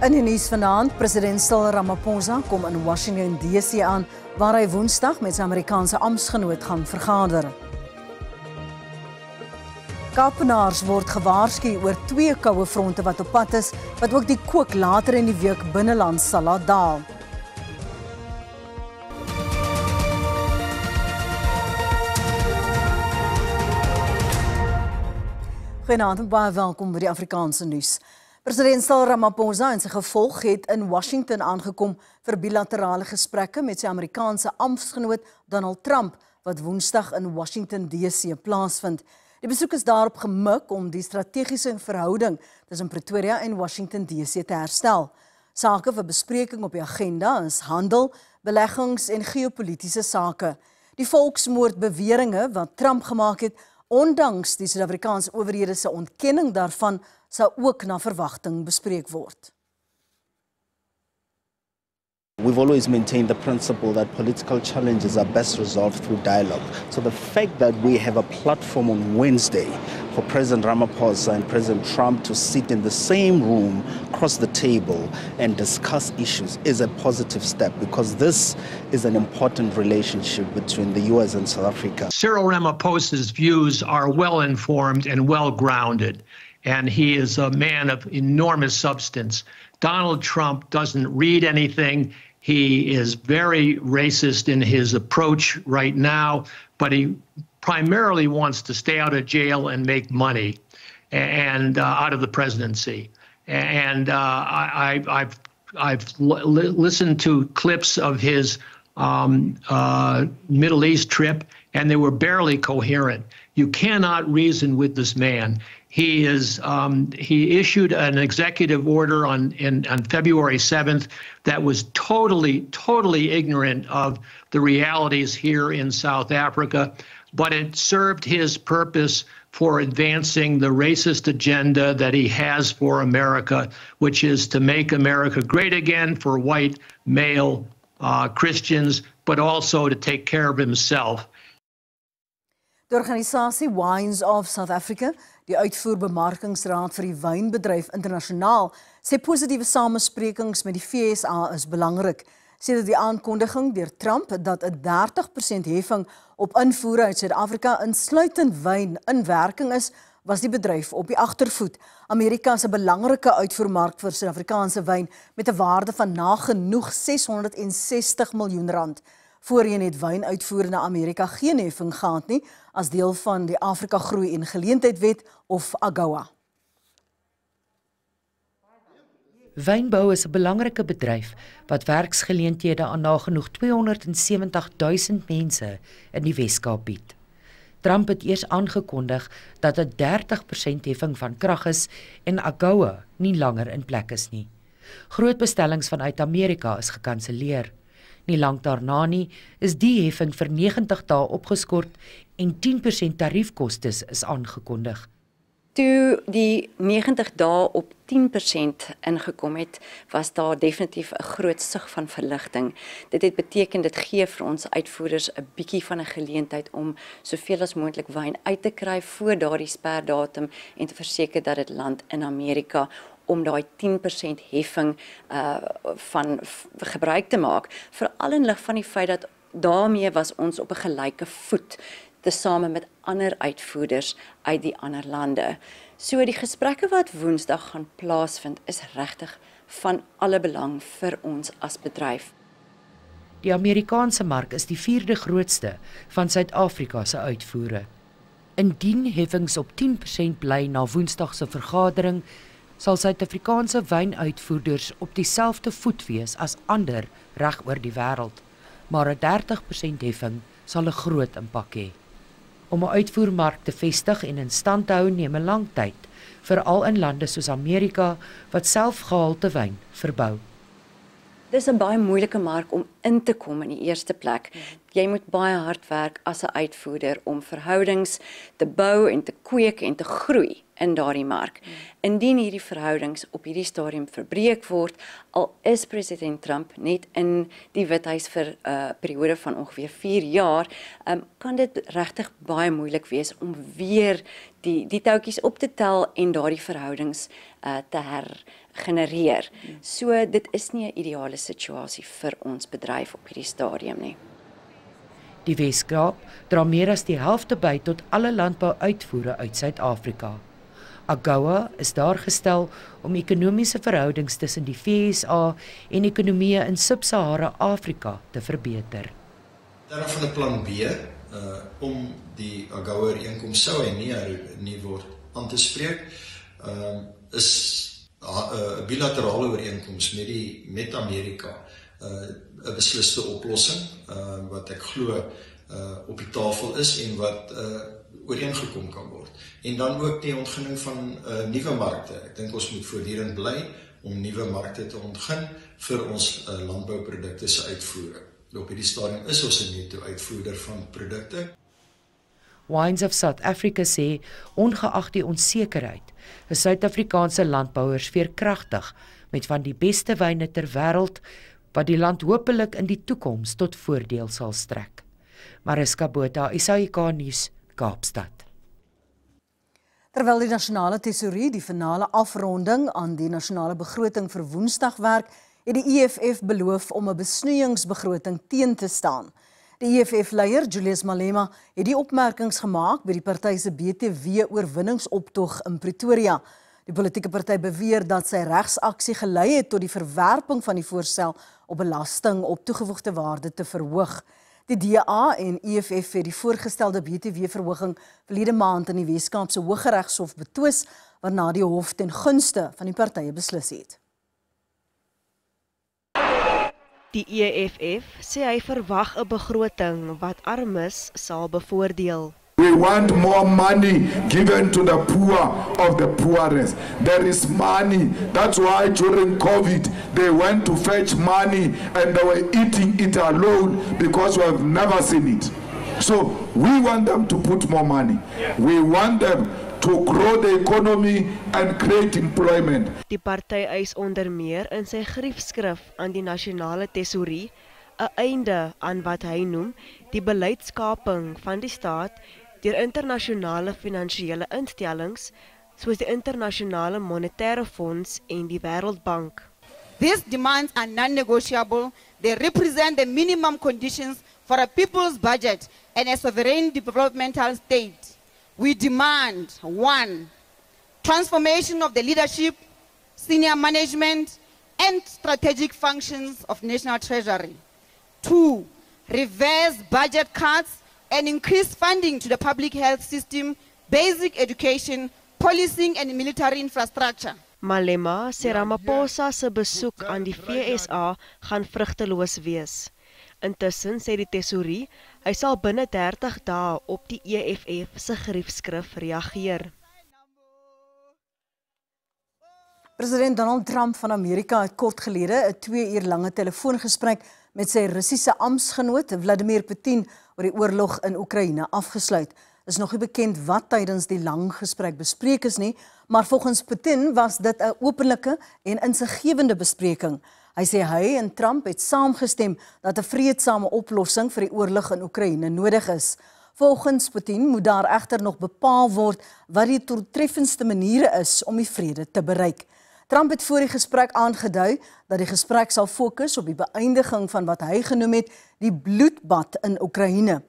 In die nuus vanaand, president Cyril Ramaphosa kom in Washington DC aan, waar hy Woensdag met sy Amerikaanse amptgenoot gaan vergader. Kaapenaars word gewaarsku oor 2 koue fronte wat op pad is, wat ook die kook later in die week binneland sal laat daal. Goeienaand en baie welkom by die Afrikaanse nuus. President Cyril Ramaphosa en sy gevolg het in Washington aangekom vir bilaterale gesprekke met sy Amerikaanse amptgenoot Donald Trump, wat Woensdag in Washington DC plaasvind. Die besoek is daarop gemik om die strategiese verhouding tussen Pretoria en Washington DC te herstel. Sake vir bespreking op die agenda is handel, beleggings en geopolitiese sake. Die volksmoordbeweringe wat Trump gemaak het, ondanks die Suid-Afrikaanse owerhede se ontkenning daarvan, sal ook na verwagting bespreek word. We've always maintained the principle that political challenges are best resolved through dialogue. So the fact that we have a platform on Wednesday for President Ramaphosa and President Trump to sit in the same room, across the table, and discuss issues is a positive step, because this is an important relationship between the US and South Africa. Cyril Ramaphosa's views are well-informed and well-grounded, and he is a man of enormous substance. Donald Trump doesn't read anything. He is very racist in his approach right now, but he primarily wants to stay out of jail and make money, and out of the presidency. And I've listened to clips of his Middle East trip, and they were barely coherent. You cannot reason with this man. He issued an executive order on February 7th that was totally ignorant of the realities here in South Africa, but it served his purpose for advancing the racist agenda that he has for America, which is to make America great again for white male Christians, but also to take care of himself. Die organisasie Wines of South Africa, die uitvoerbemarkingsraad vir die wynbedryf internasionaal, sê positiewe samesprekings met die FSA is belangrik. Sê dat die aankondiging deur Trump dat 'n 30% heffing op invoere uit Suid-Afrika insluitend wyn in werking is, was die bedryf op die agtervoet. Amerika is 'n belangrike uitvoermark vir Suid-Afrikaanse wyn met 'n waarde van nagenoeg R660 miljoen. Voorheen het wynuitvoer na Amerika geen heffing gehad nie, as deel van die Afrika Groei en Geleentheid of AGOA. Wynbou is 'n belangrike bedryf wat werksgeleenthede aan nagenoeg 270.000 mense in die Weskaap bied. Trump het eers aangekondig dat 'n 30% heffing van krag is en AGOA nie langer in plek is nie. Groot bestellings vanuit Amerika is gekanselleer. Nie lank daarna nie is die heffing vir 90 dae opgeskort en 10% tariefkostes is aangekondig. Toe die 90 dae op 10% ingekom het, was daar definitief 'n groot sug van verligting. Dit het beteken dit gee vir ons uitvoerders 'n bietjie van 'n geleentheid om soveel as moontlik wyn uit te kry voor daardie sperdatum en te verseker dat dit land in Amerika om daai 10% heffing van gebruik te maak, veral in lig van die feit dat daarmee was ons op 'n gelyke voet tesame met ander uitvoerders uit die ander lande. So die gesprekke wat Woensdag gaan plaasvind is regtig van alle belang vir ons as bedryf. Die Amerikaanse mark is die 4de grootste van Suid-Afrika se uitvoere. Indien heffings op 10% bly na Woensdag se vergadering, sal Suid-Afrikaanse wynuitvoerders op dieselfde voet wees as ander reg oor die wêreld, maar 'n 30% heffing sal 'n groot impak hê. Om 'n uitvoermark te vestig en in stand te hou neem 'n lang tyd, veral in lande soos Amerika wat selfgehalte wyn verbou. Dis 'n baie moeilike mark om in te kom in die eerste plek. jy moet baie hard werk as 'n uitvoerder om verhoudings te bou en te kweek en te groei in daardie mark. Indien hierdie verhoudings op hierdie stadium verbreek word, al is president Trump net in die Withuis vir 'n periode van ongeveer 4 jaar, kan dit regtig baie moeilik wees om weer die touwtjies op te tel en daardie verhoudings te hergenereer. So dit is nie 'n ideale situasie vir ons bedryf op hierdie stadium nie. Die Wes-Kaap dra meer as die helfte by tot alle landbouuitvoere uit Suid-Afrika. AGOA is daar gestel om ekonomiese verhoudings tussen die VSA en ekonomieë in Sub-Sahara Afrika te verbeter. Terwyl van 'n plan B, om die AGOA-ooreenkoms sou hy nie word aan te spreek, is 'n bilaterale ooreenkoms met Amerika 'n besliste oplossing wat ek glo op die tafel is en wat ooreengekom kan word. En dan ook die ontginning van nuwe markte. Ek dink ons moet voortdurend bly om nuwe markte te ontgin vir ons landbouprodukte se uitvoere. Op hierdie stadium is ons 'n netto-uitvoerder van produkte. Wines of South Africa sê, ongeag die onsekerheid, is Suid-Afrikaanse landbouers veerkragtig met van die beste wyne ter wêreld, wat die land hopelik in die toekoms tot voordeel sal strek. Mariska Botha, SAIK nuus, Kaapstad. Terwyl die nasionale tesourie die finale afronding aan die nasionale begroting vir Woensdag werk, het die EFF beloof om 'n besnoeiingsbegroting teen te staan. Die EFF-leier, Julius Malema, het die opmerkings gemaak by die party se BTW-oorwinningsoptog in Pretoria. Die politieke party beweer dat sy regsaksie gelei het tot die verwerping van die voorstel om belasting op toegevoegde waarde te verhoog. Die DA en EFF het die voorgestelde BTW-verhoging verlede maand in die Wes-Kaapse Hooggeregshof betwis, waarna die hof ten gunste van die partye beslis het. Die EFF sê hy verwag 'n begroting wat armes sal bevoordeel. We want more money given to the poor of the poorest. There is money. That's why during COVID, they went to fetch money and they were eating it alone because we have never seen it. So we want them to put more money. We want them to grow the economy and create employment. Die party eis onder meer in sy griefskrif aan die nasionale tesourie 'n einde aan wat hy noem die beleidskaping van die staat deur internasionale finansiële instellings soos die Internasionale Monetaire Fonds en die Wêreldbank. These demands are non-negotiable. They represent the minimum conditions for a people's budget and a sovereign developmental state. We demand 1. Transformation of the leadership, senior management, and strategic functions of National Treasury. 2. Reverse budget cuts and increase funding to the public health system, basic education, policing and military infrastructure. Malema sê Ramaphosa se besoek aan die VSA gaan vrugteloos wees. Intussen sê die tesourie, hy sal binne 30 dae op die EFF se griefskrif reageer. President Donald Trump van Amerika het kort gelede 'n 2 uur lange telefoongesprek met sy Russiese amptgenoot Vladimir Putin oor die oorlog in Oekraïne afgesluit. Is nog nie bekend wat tydens die lang gesprek bespreek is nie, maar volgens Putin was dit 'n openlike en insiggewende bespreking. Hy sê hy en Trump het saamgestem dat 'n vreedsame oplossing vir die oorlog in Oekraïne nodig is. Volgens Putin moet daar egter nog bepaal word wat die doeltreffendste maniere is om die vrede te bereik. Trump het voor die gesprek aangedui dat die gesprek sal fokus op die beëindiging van wat hy genoem het die bloedbad in Oekraïne.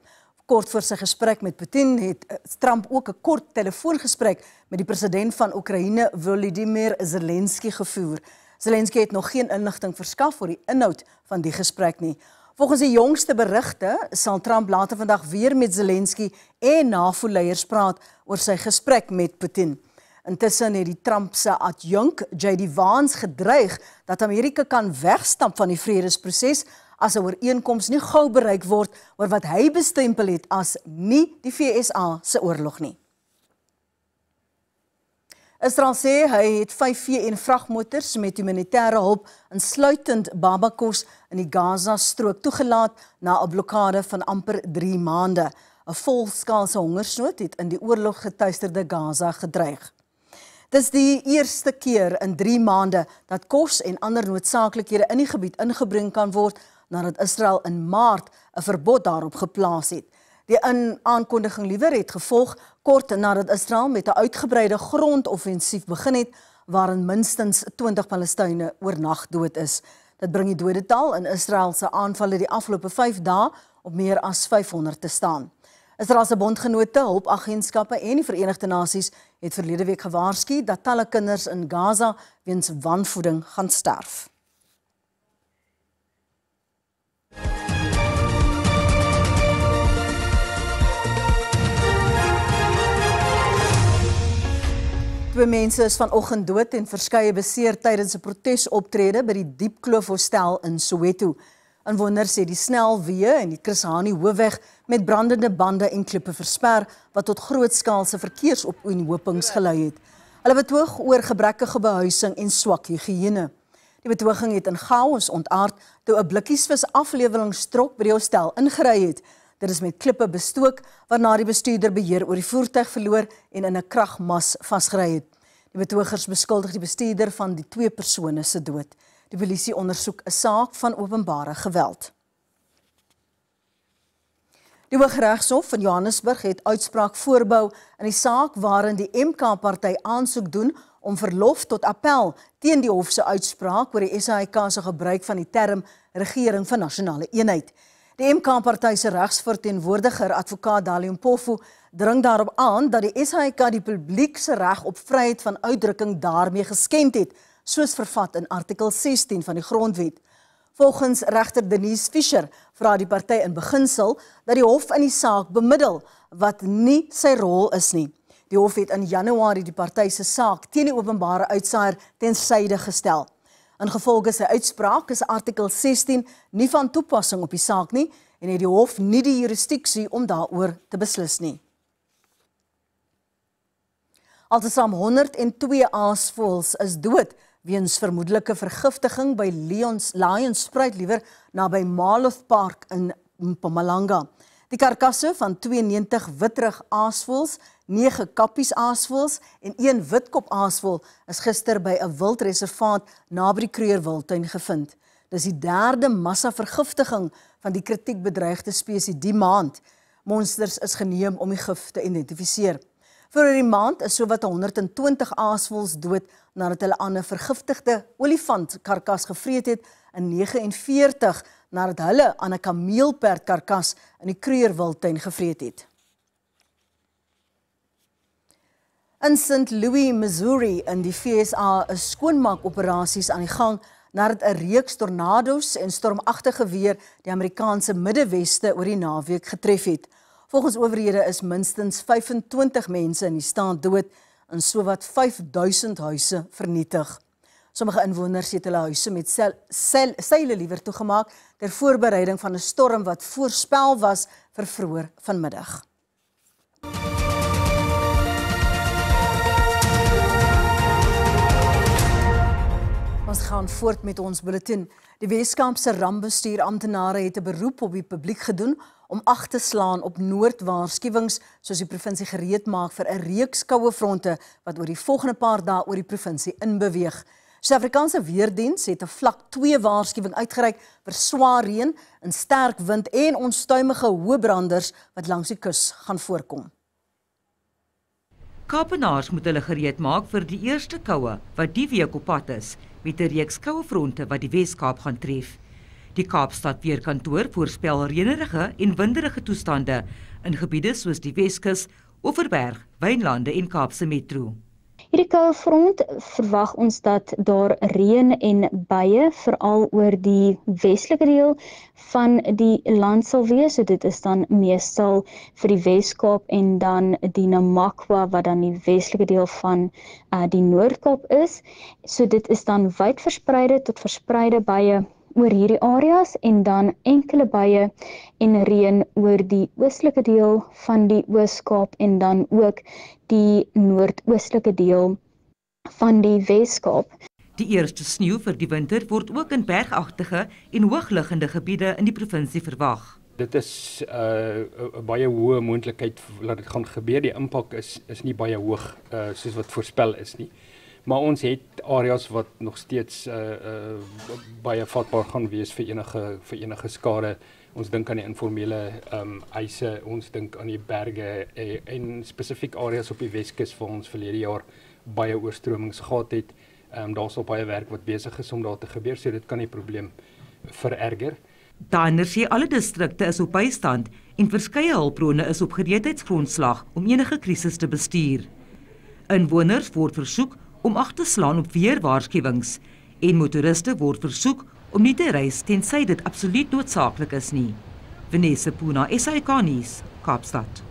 Kort voor sy gesprek met Putin het Trump ook 'n kort telefoongesprek met die president van Oekraïne, Volodymyr Zelensky, gevoer. Zelensky het nog geen inligting verskaf oor die inhoud van die gesprek nie. Volgens die jongste berigte sal Trump later vandag weer met Zelensky en NAVO-leiers praat oor sy gesprek met Putin. Intussen het die Trump se adjunk J.D. Vance gedreig dat Amerika kan wegstap van die vredesproses as 'n ooreenkoms nie gou bereik word oor wat hy bestempel het as nie die VSA se oorlog nie. Israel sê hy het 5 VN-vragmotors met humanitêre hulp, insluitend babakos, in die Gaza-strook toegelaat na 'n blokkade van amper 3 maande. 'n Volskaalse hongersnood het in die oorloggetuisterde Gaza gedreig. Dis die eerste keer in 3 maande dat kos en ander noodsaaklikhede in die gebied ingebring kan word, nadat Israel in Maart 'n verbod daarop geplaas het. Die aankondiging liewer het gevolg kort nadat Israel met 'n uitgebreide grondoffensief begin het, waarin minstens 20 Palestynë oornag dood is. Dit bring die dodetal in Israel se aanvalle die afgelope 5 dae op meer as 500 te staan. Israel se bondgenote, hulpagentskappe en die Verenigde Nasies het verlede week gewaarsku dat talle kinders in Gaza weens wanvoeding gaan sterf. Twee mense is vanoggend dood en verskeie beseer tydens 'n protesoptrede by die Diepkloof Hostel in Soweto. Inwoners sê die snelweë en die Chris Hani Hoofweg met brandende bande en klippe versper wat tot grootskaalse verkeersophopings gelei het. Hulle betoog oor gebrekkige behuising en swak higiëne. Die betoging het in chaos ontaard toe 'n blikkiesvis afleweringstrok by die hostel ingery het. Dit is met klippe bestook, waarna die bestuurder beheer oor die voertuig verloor en in 'n kragmas vasgery het. Die betogers beskuldig die bestuurder van die 2 persone se dood. Die polisie ondersoek 'n saak van openbare geweld. Die Hooggeregshof in Johannesburg het uitspraak voorbou in die saak waarin die MK-party aansoek doen om verlof tot appel teen die hof se uitspraak oor die SAIK se gebruik van die term regering van nasionale eenheid. Die MK-party se regsverteenwoordiger, advokaat Dali Mpofu, dring daarop aan dat die SAIK die publiek se reg op vryheid van uitdrukking daarmee geskend het, soos vervat in artikel 16 van die Grondwet. Volgens regter Denise Fischer vra die party in beginsel dat die hof in die saak bemiddel, wat nie sy rol is nie. Die hof het in Januarie die party se saak teen die openbare uitsaaier ten syde gestel. Ingevolge sy uitspraak is artikel 16 nie van toepassing op die saak nie en het die hof nie die jurisdiksie om daaroor te beslis nie. Altesaam 102 aasvoëls is dood weens vermoedelike vergiftiging by Lionsspruit liewer naby Maloth Park in Mpumalanga. Die karkasse van 92 witrug aasvoëls, 9 kappies aasvoëls en 1 witkop aasvoël is gister by 'n wildreservaat naby die Kruger Wildtuin gevind. Dis die 3de massa-vergiftiging van die kritiek bedreigde spesies die maand. Monsters is geneem om die gif te identifiseer. Vir die maand is sowat 120 aasvoëls dood nadat hulle aan 'n vergiftigde olifant karkas gevreet het en 49 nadat hulle aan 'n kameelperd karkas in die Kruger Wildtuin gevreet het. In St. Louis, Missouri in die VSA is skoonmaakoperasies aan die gang nadat 'n reeks tornado's en stormagtige weer die Amerikaanse Middeweste oor die naweek getref het. Volgens owerhede is minstens 25 mense in die staat dood en sowat 5000 huise vernietig. Sommige inwoners het hulle huise met seile liewer toegemaak ter voorbereiding van 'n storm wat voorspel was vir vroeër vanmiddag. Ons gaan voort met ons bulletin. Die Weskaapse rampbestuur-amptenare het 'n beroep op die publiek gedoen om ag te slaan op noordwaarskuwings soos die provinsie gereed maak vir 'n reeks koue fronte wat oor die volgende paar dae oor die provinsie inbeweeg. Suid-Afrikaanse Weerdiens het 'n vlak 2 waarskuwing uitgereik vir swaar reën en sterk wind en onstuimige hoë branders wat langs die kus gaan voorkom. Kaapenaars moet hulle gereed maak vir die eerste koue wat die week op pad is, met 'n reeks koue fronte wat die Weskaap gaan tref. Die Kaapstad Weerkantoor voorspel reënerige en winderige toestande in gebiede soos die Weskus, Oeverberg, Wynlande en Kaapse Metro. Hierdie koue front verwag ons dat daar reën en buie veral oor die westelike deel van die land sal wees. So dit is dan meestal vir die Weskaap en dan die Namakwa wat dan die westelike deel van die Noord-Kaap is. So dit is dan wyd verspreide tot verspreide buie oor hierdie areas en dan enkele buie en reën oor die oostelike deel van die Oos-Kaap en dan ook die noordoostelike deel van die Weskaap. Die eerste sneeu vir die winter word ook in bergagtige en hoogliggende gebiede in die provinsie verwag. Dit is 'n baie hoë moontlikheid dat dit gaan gebeur. Die impak is nie baie hoog soos wat voorspel is nie. Maar ons het areas wat nog steeds baie vatbaar gaan wees vir enige skade. Ons dink aan die informele eise, ons dink aan die berge en spesifiek areas op die Weskus waar ons verlede jaar baie oorstromings gehad het. Daar's al baie werk wat besig is om daar te gebeur, so dit kan die probleem vererger. Danner sê alle distrikte is op bystand en verskeie hulpbronne is op gereedheidsgrondslag om enige krisis te bestuur. Inwoners word versoek om ag te slaan op weerwaarskuwings en motoriste word versoek om nie te reis tensy dit absoluut noodsaaklik is nie. Vanessa Puna, SAK nuus, Kaapstad.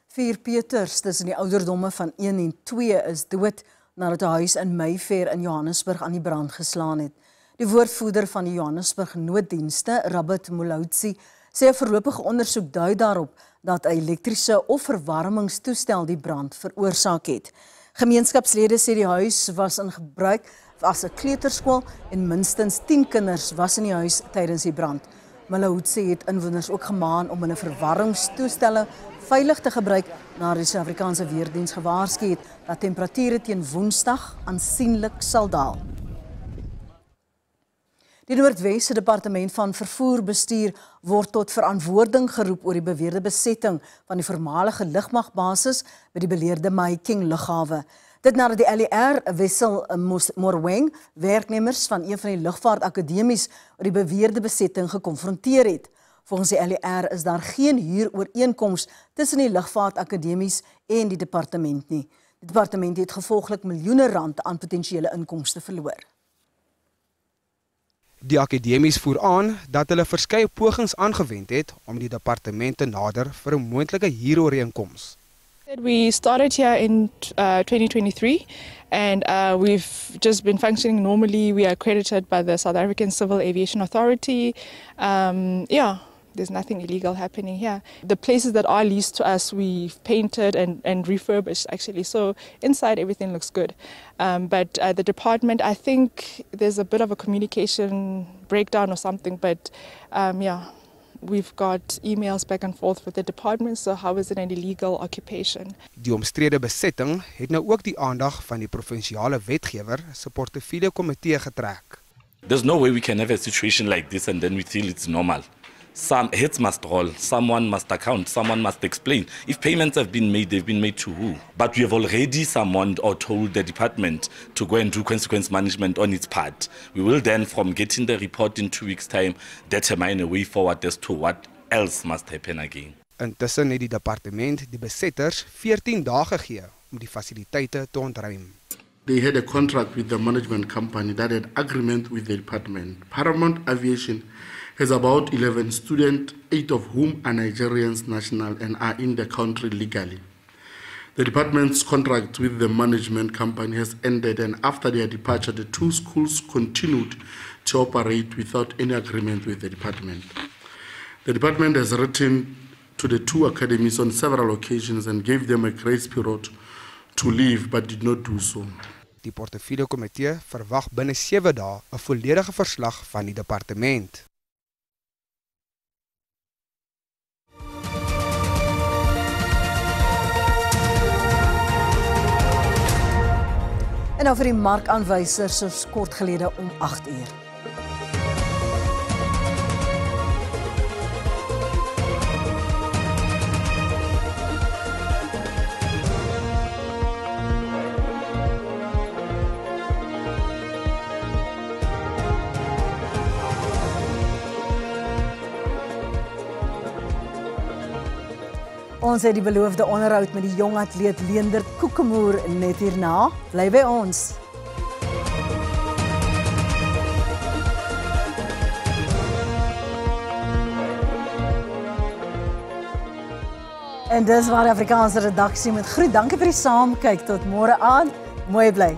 4 Peters tussen die ouderdomme van 1 en 2 is dood nadat 'n huis in Mayfair in Johannesburg aan die brand geslaan het. Die woordvoerder van die Johannesburg nooddienste, Robert Moloutsi, sê 'n voorlopige ondersoek dui daarop dat 'n elektriese of verwarmingstoestel die brand veroorsaak het. Gemeenskapslede sê die huis was in gebruik as 'n kleuterskool en minstens 10 kinders was in die huis tydens die brand. Moloutsi het inwoners ook gemaan om hulle verwarmingstoestelle veilig te gebruik nadat die Suid-Afrikaanse Weerdiens gewaarsku het dat temperature teen Woensdag aansienlik sal daal. Die Noordwesse Departement van Vervoerbestuur word tot verantwoording geroep oor die beweerde besetting van die voormalige lugmagbasis by die beleerde Mahikeng lughawe. Dit nadat die LER Wessel Morweng werknemers van een van die lugvaartakademies oor die beweerde besetting gekonfronteer het. Volgens die LER is daar geen huurooreenkoms tussen die lugvaartakademies en die departement nie. Die departement het gevolglik miljoene rand aan potensiële inkomste verloor. Die akademies voer aan dat hulle verskeie pogings aangewend het om die departement te nader vir 'n moontlike huurooreenkoms. We started here in 2023 and we've just been functioning normally. We are accredited by the South African Civil Aviation Authority. There's nothing illegal happening here. The places that are leased to us, we've painted and refurbished actually. So inside everything looks good. But the department, I think there's a bit of a communication breakdown or something. But we've got emails back and forth with the department. So how is it an illegal occupation? Die omstrede besetting het nou ook die aandag van die provinsiale wetgewer se portefeulje komitee getrek. There's no way we can have a situation like this and then we feel it's normal. Some heads must roll, someone must account, someone must explain. If payments have been made, they've been made to who? But we have already summoned or told the department to go and do consequence management on its part. We will then, from getting the report in 2 weeks' time, determine a way forward as to what else must happen again. Intussen het die departement die besetters 14 dae gegee om die fasiliteite te ontruim. They had a contract with the management company that had agreement with the department. Paramount Aviation has about 11 students, 8 of whom are Nigerian national and are in the country legally. The department's contract with the management company has ended, and after their departure, the 2 schools continued to operate without any agreement with the department. The department has written to the 2 academies on several occasions and gave them a grace period to leave, but did not do so. Die portefeulje komitee verwag binne 7 dae 'n volledige verslag van die departement. En nou vir die markaanwysers so kort gelede om 8 uur. Ons het die beloofde onderhoud met die jong atleet Leender Kokemoer net hierna. Bly by ons. En dis waar die Afrikaanse redaksie met groet. Dankie vir die saamkyk. Tot môre aand. Mooi bly.